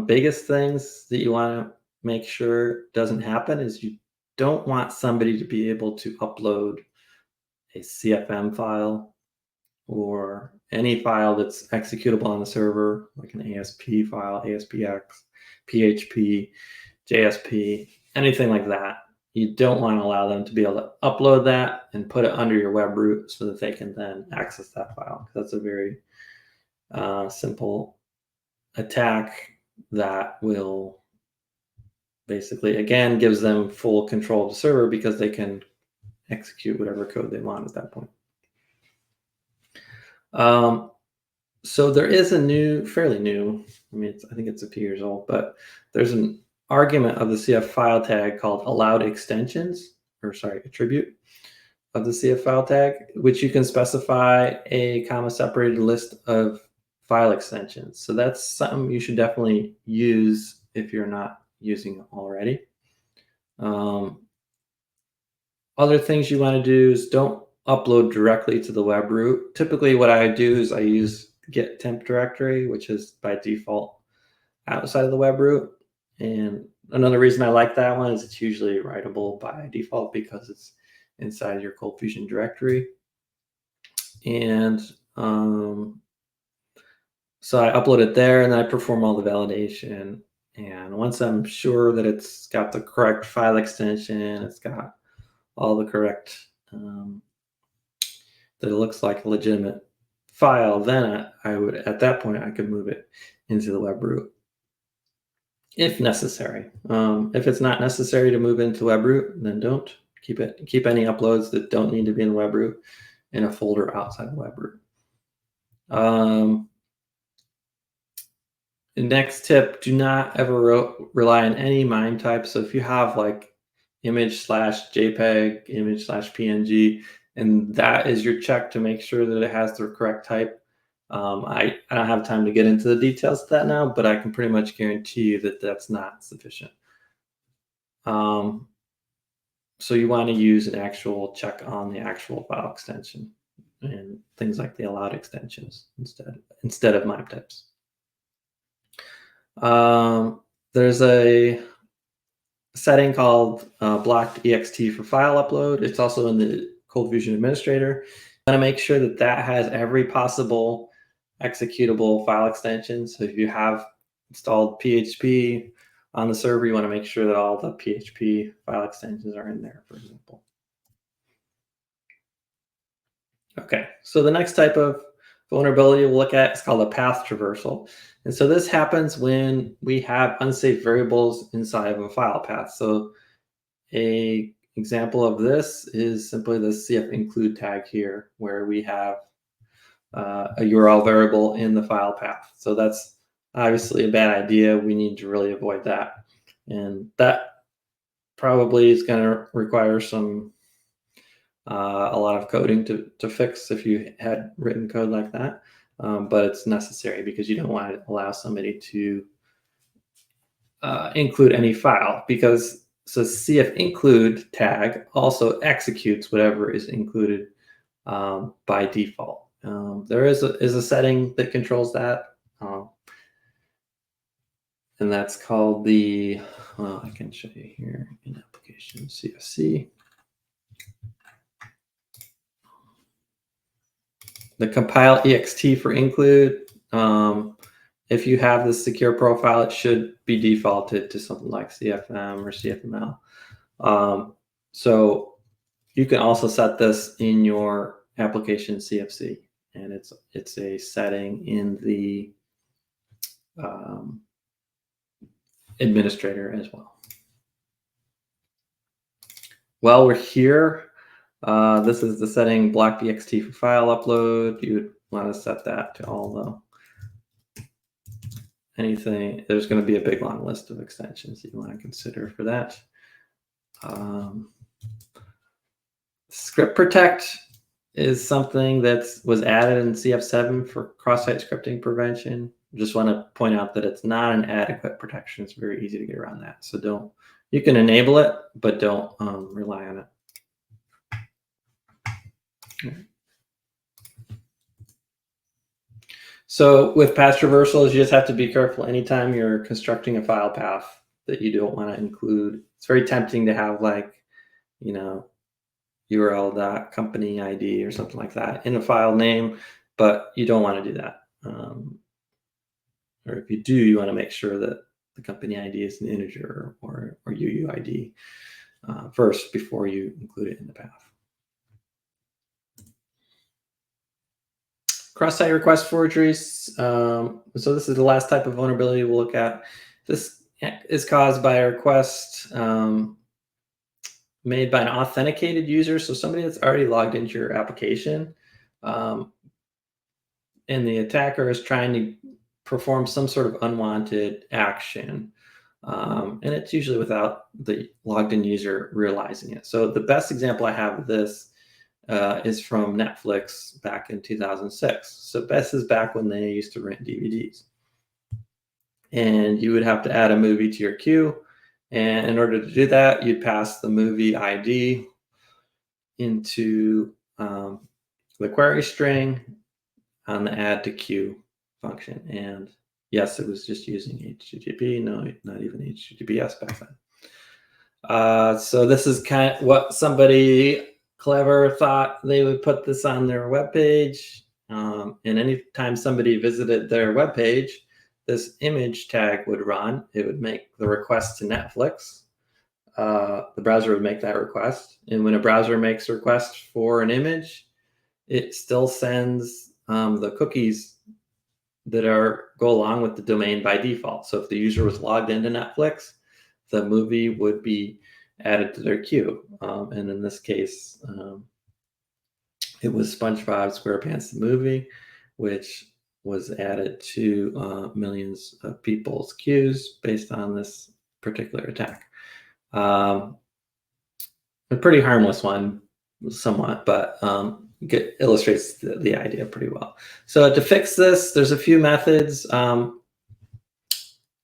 biggest things that you want to make sure doesn't happen is you don't want somebody to be able to upload a CFM file or any file that's executable on the server, like an ASP file, ASPX, PHP, JSP, anything like that. You don't want to allow them to be able to upload that and put it under your web root so that they can then access that file. That's a very simple attack that will basically, again, gives them full control of the server because they can execute whatever code they want at that point. So there is a fairly new, I think it's a few years old, but there's an argument of the CF file tag called allowed extensions, attribute of the CF file tag, which you can specify a comma separated list of file extensions. So that's something you should definitely use if you're not using it already. Other things you want to do is don't upload directly to the web root. Typically what I do is I use git temp directory, which is by default outside of the web root. And another reason I like that one is it's usually writable by default because it's inside your ColdFusion directory. And so I upload it there and then I perform all the validation. And once I'm sure that it's got the correct file extension, it's got all the correct, that it looks like a legitimate file, then I would, at that point, I could move it into the web root if necessary. If it's not necessary to move into web root, then don't keep it. Keep any uploads that don't need to be in the web root in a folder outside the web root. The next tip, do not ever rely on any MIME type. So if you have like image/JPEG, image/PNG, and that is your check to make sure that it has the correct type. I don't have time to get into the details of that now, but I can pretty much guarantee you that that's not sufficient. So you want to use an actual check on the actual file extension and things like the allowed extensions instead of MIME types. There's a setting called blocked ext for file upload. It's also in the ColdFusion administrator. You want to make sure that that has every possible executable file extension. So if you have installed PHP on the server, you want to make sure that all the PHP file extensions are in there, for example. Okay, so the next type of vulnerability we'll look at is called a path traversal. And so this happens when we have unsafe variables inside of a file path. So an example of this is simply the CF include tag here, where we have a URL variable in the file path. So that's obviously a bad idea. We need to really avoid that. And that probably is going to require a lot of coding to fix if you had written code like that. but it's necessary because you don't want to allow somebody to include any file, because so CF include tag also executes whatever is included by default. There is a setting that controls that, and that's called the, I can show you here in application CFC. The compile ext for include. If you have the secure profile, it should be defaulted to something like CFM or CFML. So you can also set this in your application CFC, and it's a setting in the administrator as well. While we're here, this is the setting block.txt for file upload. You would want to set that to all the anything. There's going to be a big long list of extensions that you want to consider for that. Script protect is something that was added in CF7 for cross-site scripting prevention. Just want to point out that it's not an adequate protection. It's very easy to get around that. So you can enable it, but don't rely on it. So with path traversals, you just have to be careful anytime you're constructing a file path that you don't want to include. It's very tempting to have, like, URL.company ID or something like that in a file name, but you don't want to do that. Or if you do, you want to make sure that the company ID is an integer or UUID first before you include it in the path. Cross-site request forgeries. So this is the last type of vulnerability we'll look at. This is caused by a request made by an authenticated user, so somebody that's already logged into your application, and the attacker is trying to perform some sort of unwanted action, and it's usually without the logged in user realizing it. So the best example I have of this is from Netflix back in 2006. So this is back when they used to rent DVDs, and you would have to add a movie to your queue. And in order to do that, you'd pass the movie ID into the query string on the add to queue function. And yes, it was just using HTTP. No, not even HTTPS back then. So this is kind of what somebody clever thought they would put this on their web page. And anytime somebody visited their web page, this image tag would run. It would make the request to Netflix. The browser would make that request. And when a browser makes a request for an image, it still sends the cookies that go along with the domain by default. So if the user was logged into Netflix, the movie would be added to their queue. And in this case, it was SpongeBob SquarePants the movie, which was added to millions of people's queues based on this particular attack. A pretty harmless one, somewhat, but illustrates the idea pretty well. So to fix this, there's a few methods. On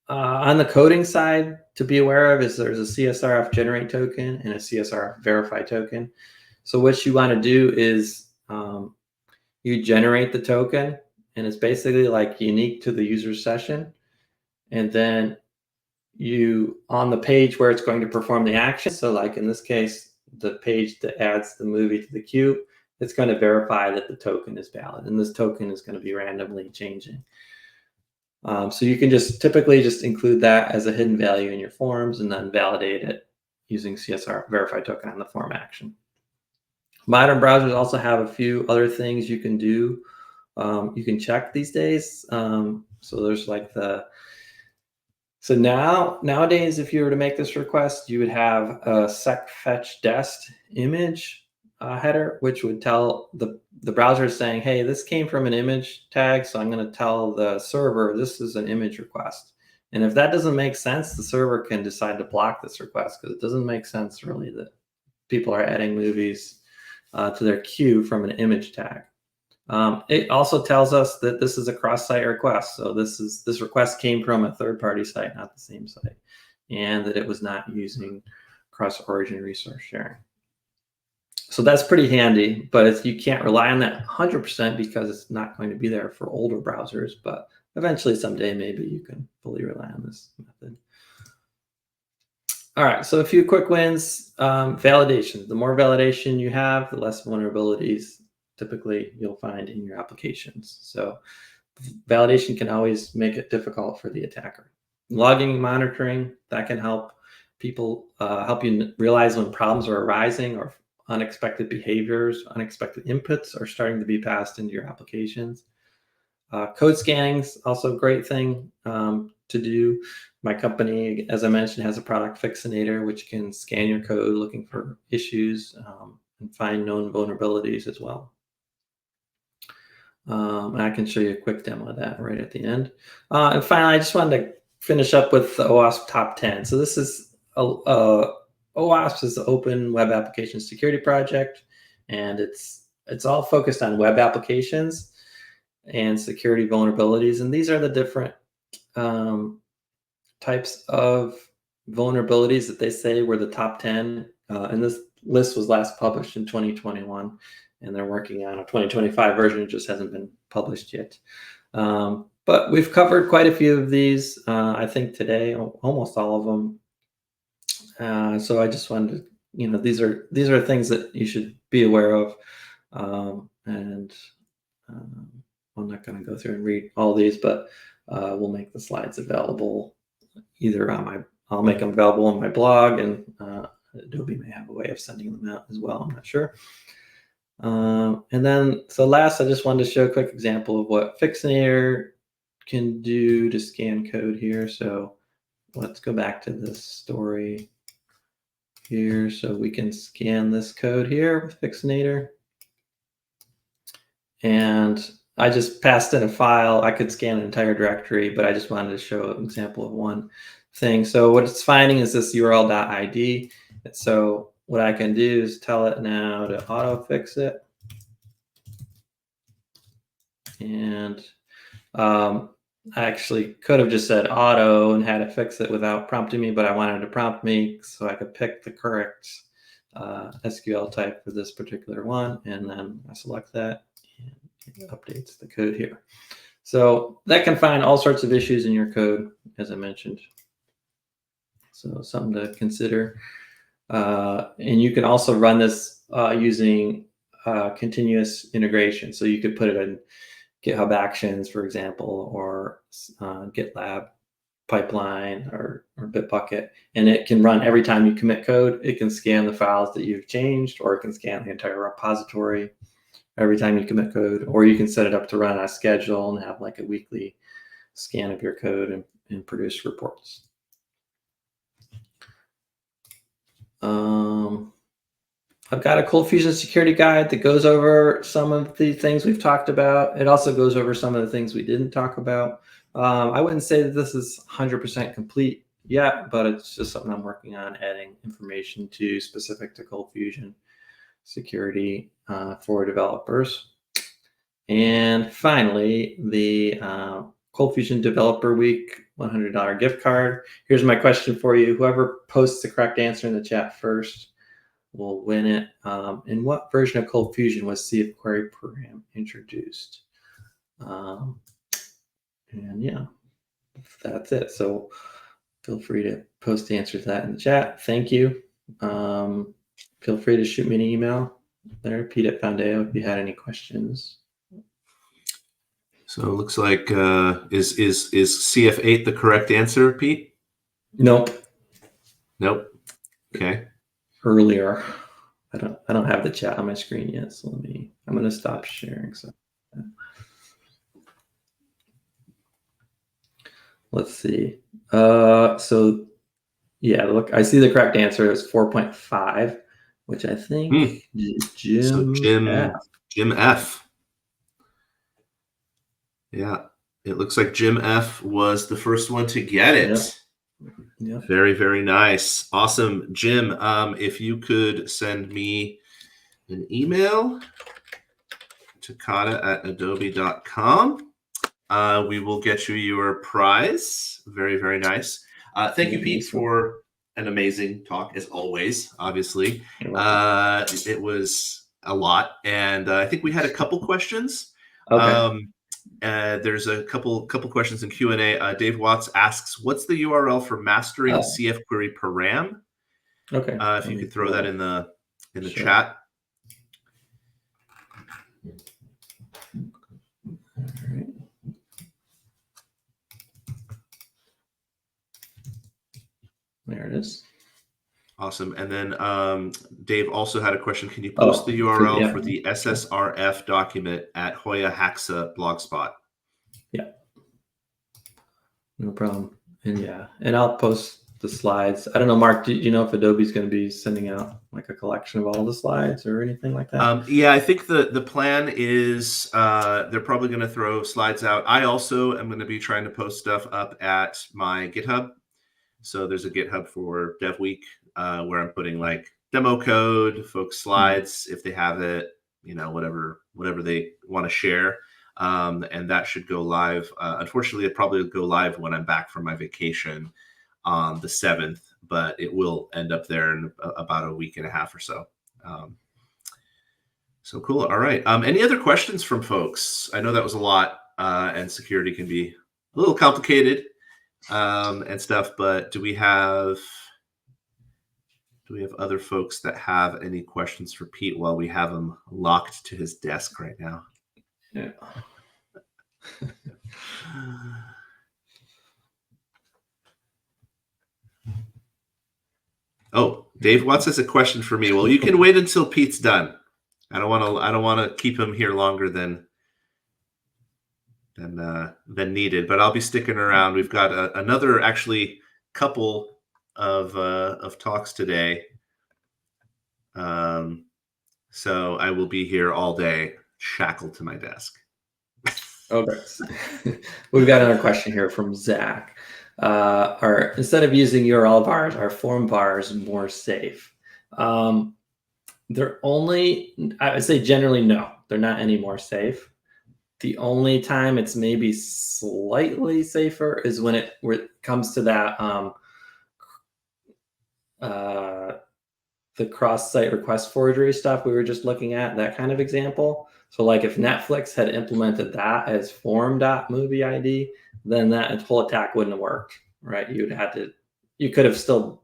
the coding side, to be aware of is there's a CSRF generate token and a CSRF verify token. So what you want to do is you generate the token, and it's basically like unique to the user session. And then you, on the page where it's going to perform the action, so like in this case, the page that adds the movie to the queue, it's going to verify that the token is valid. And this token is going to be randomly changing. So you can typically just include that as a hidden value in your forms and then validate it using CSR verify token on the form action. Modern browsers also have a few other things you can do. You can check these days. So there's like nowadays, if you were to make this request, you would have a sec fetch dest image header, which would tell the browser saying, hey, this came from an image tag, so I'm going to tell the server this is an image request. And if that doesn't make sense, the server can decide to block this request, because it doesn't make sense really that people are adding movies to their queue from an image tag. It also tells us that this is a cross-site request. So this request came from a third-party site, not the same site, and that it was not using cross-origin resource sharing. So that's pretty handy, but you can't rely on that 100% because it's not going to be there for older browsers. But eventually, someday, maybe you can fully rely on this method. All right, so a few quick wins. Validation. The more validation you have, the less vulnerabilities typically you'll find in your applications. So validation can always make it difficult for the attacker. Logging and monitoring, that can help people help you realize when problems are arising or unexpected behaviors, unexpected inputs are starting to be passed into your applications. Code scanning is also a great thing to do. My company, as I mentioned, has a product Fictinator, which can scan your code looking for issues and find known vulnerabilities as well. I can show you a quick demo of that right at the end. And finally, I just wanted to finish up with the OWASP Top 10. So this is OWASP is the Open Web Application Security Project, and it's all focused on web applications and security vulnerabilities. And these are the different types of vulnerabilities that they say were the top 10. And this list was last published in 2021, and they're working on a 2025 version. It just hasn't been published yet. But we've covered quite a few of these, I think today, almost all of them. So I just wanted to, these are things that you should be aware of. I'm not going to go through and read all these, but we'll make the slides available either on I'll make them available on my blog, and Adobe may have a way of sending them out as well. I'm not sure. And then, so last, I just wanted to show a quick example of what Fictinator can do to scan code here. So let's go back to this story here. So we can scan this code here with Fictinator. And I just passed in a file. I could scan an entire directory, but I just wanted to show an example of one thing. So what it's finding is this URL.id. And so what I can do is tell it now to auto fix it. And I actually could have just said auto and had it fix it without prompting me, but I wanted to prompt me so I could pick the correct SQL type for this particular one. And then I select that, and it updates the code here. So that can find all sorts of issues in your code, as I mentioned. So something to consider. And you can also run this using continuous integration. So you could put it in GitHub Actions, for example, or GitLab pipeline or Bitbucket, and it can run every time you commit code. It can scan the files that you've changed, or it can scan the entire repository every time you commit code, or you can set it up to run on a schedule and have like a weekly scan of your code and produce reports. I've got a ColdFusion security guide that goes over some of the things we've talked about. It also goes over some of the things we didn't talk about. I wouldn't say that this is 100% complete yet, but it's just something I'm working on, adding information to specific to ColdFusion security for developers. And finally, the ColdFusion Developer Week $100 gift card. Here's my question for you. Whoever posts the correct answer in the chat first will win it. In what version of ColdFusion was CF Query Program introduced? And yeah, that's it. So feel free to post the answer to that in the chat. Thank you. Feel free to shoot me an email there, Pete@Foundeo, if you had any questions. So it looks like is CF8 the correct answer, Pete? Nope. Nope. Okay. Earlier. I don't have the chat on my screen yet, so I'm gonna stop sharing. So let's see. So yeah, look, I see the correct answer is 4.5, which I think Jim F. Yeah, it looks like Jim F was the first one to get it. Yep. Very, very nice. Awesome. Jim, if you could send me an email takata@adobe.com. We will get you your prize. Very, very nice. Thank you, Pete, for an amazing talk, as always, obviously. It was a lot, and I think we had a couple questions. Okay. There's a couple questions in Q&A. Dave Watts asks, what's the URL for mastering CF query param? Okay. If you could throw that in the chat. All right. There it is. Awesome. And then Dave also had a question. Can you post the URL for the SSRF document at Hoya Haxa Blogspot? Yeah. No problem. And I'll post the slides. I don't know, Mark, do you know if Adobe's going to be sending out like a collection of all the slides or anything like that? Yeah, I think the plan is they're probably going to throw slides out. I also am going to be trying to post stuff up at my GitHub. So there's a GitHub for Dev Week where I'm putting like demo code, folks slides if they have it, whatever they want to share. And that should go live. Unfortunately, it probably will go live when I'm back from my vacation on the 7th, but it will end up there in about a week and a half or so. So cool. All right. Any other questions from folks? I know that was a lot, and security can be a little complicated and stuff, but do we have other folks that have any questions for Pete while we have him locked to his desk right now? Yeah. Oh, Dave Watts has a question for me. Well, you can wait until Pete's done. I don't want to keep him here longer than needed, but I'll be sticking around. We've got another actually couple of talks today. So I will be here all day, shackled to my desk. Okay. We've got another question here from Zach. Instead of using URL bars, are form bars more safe? They're only, I would say generally no, they're not any more safe. The only time it's maybe slightly safer is when it comes to that the cross-site request forgery stuff we were just looking at, that kind of example. So like if Netflix had implemented that as form.movie ID, then that whole attack wouldn't have worked, right? You could have still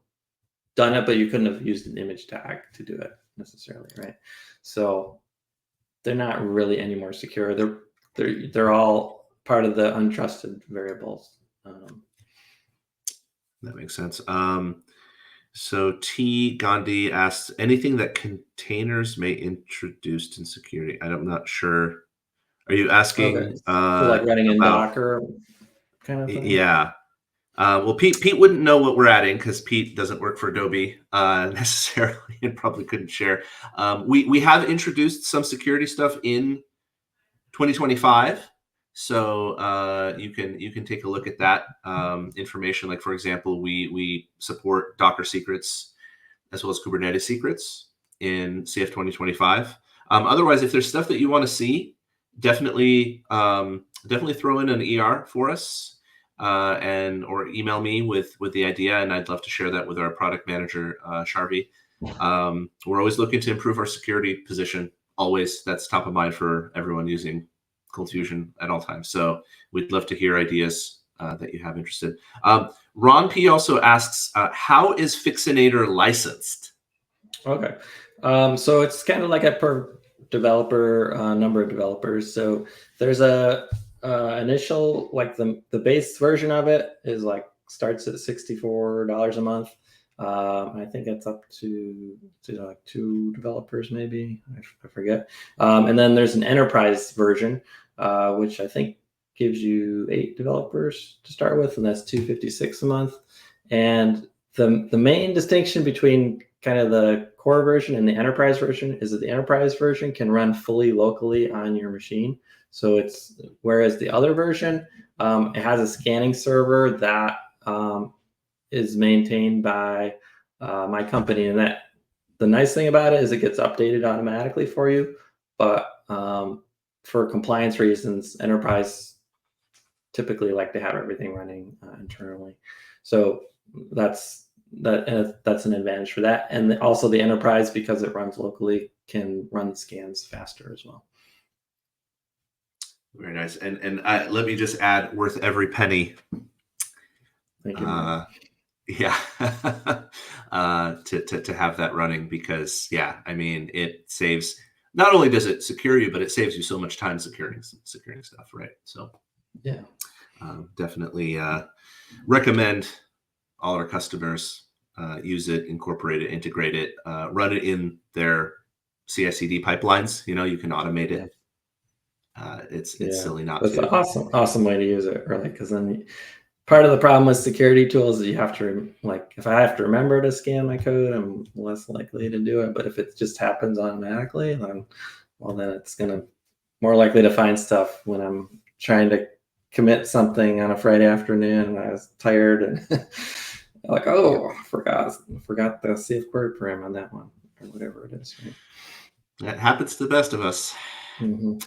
done it, but you couldn't have used an image tag to do it necessarily, right? So they're not really any more secure. They're all part of the untrusted variables. That makes sense. So T. Gandhi asks, anything that containers may introduce in security? I'm not sure. Are you asking so like running in Docker kind of thing? Yeah. Well, Pete wouldn't know what we're adding because Pete doesn't work for Adobe necessarily and probably couldn't share. We have introduced some security stuff in 2025. So you can take a look at that information. Like, for example, we support Docker secrets as well as Kubernetes secrets in CF 2025. Otherwise, if there's stuff that you want to see, definitely throw in an ER for us or email me with the idea, and I'd love to share that with our product manager, Sharvi. We're always looking to improve our security position. Always, that's top of mind for everyone using ColdFusion at all times. So we'd love to hear ideas that you have interested. Ron P also asks, how is Fixinator licensed? Okay. So it's kind of like a per developer number of developers. So there's a initial, like the base version of it is like starts at $64 a month. I think it's up to like 2 developers, maybe. I forget. And then there's an enterprise version, which I think gives you 8 developers to start with, and that's $256 a month. And the main distinction between kind of the core version and the enterprise version is that the enterprise version can run fully locally on your machine. So whereas the other version, it has a scanning server that is maintained by my company, and that the nice thing about it is it gets updated automatically for you, but for compliance reasons, enterprise typically like to have everything running internally. So that's an advantage for that. And also the enterprise, because it runs locally, can run scans faster as well. Very nice. And let me just add, worth every penny. Thank you. Yeah, to have that running, because I mean, it saves, not only does it secure you, but it saves you so much time securing stuff, right? So yeah, definitely recommend all our customers use it, incorporate it, integrate it, run it in their CI/CD pipelines. You can automate it. It's silly not That's to. an awesome way to use it, really, because then part of the problem with security tools is you have to, like, if I have to remember to scan my code, I'm less likely to do it. But if it just happens automatically, then it's gonna more likely to find stuff when I'm trying to commit something on a Friday afternoon and I was tired and like, oh, I forgot the safe query param on that one, or whatever it is. Right? That happens to the best of us. Mm-hmm.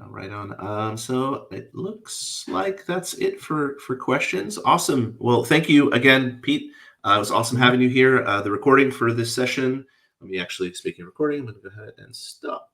Right on. So it looks like that's it for questions. Awesome. Well, thank you again, Pete. It was awesome having you here. The recording for this session, let me actually, speaking of recording, I'm going to go ahead and stop.